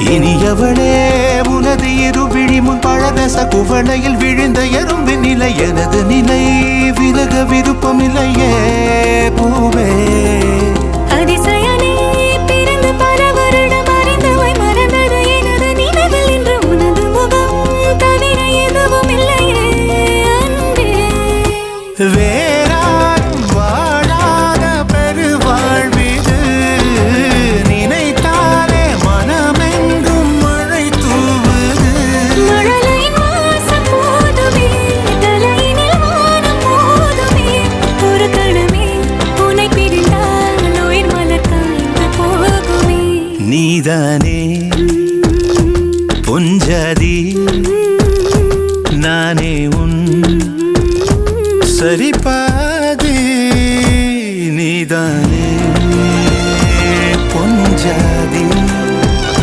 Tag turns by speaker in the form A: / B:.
A: இனியவளே உனது இருவிழி முன் பழரச குவளையில் விழுந்த எறும்பின் நிலை எனது நிலை விலக விருப்பமில்லையே பூவே
B: அதிசயனே பிறந்து பல வருடம் அறிந்தவை மறந்தது எனது நினைவில் இன்று உனது முகம் தவிர எதுவும் இல்லையே அன்பே
A: வேறாரும் வாழாத பெருவாழ்விது நினைத்தாலே மனமெங்கும் மழை தூவுது
B: மழலையின் வாசம் போதுமே தலையினில் வானம் போதுமே ஒரு கணமே உன்னை பிரிந்தால் உயிர் மலர் காய்ந்து போகுமே
A: நீதானே பொஞ்சாதி நானே உன் சரிபாதி நீதானே பொஞ்சாதி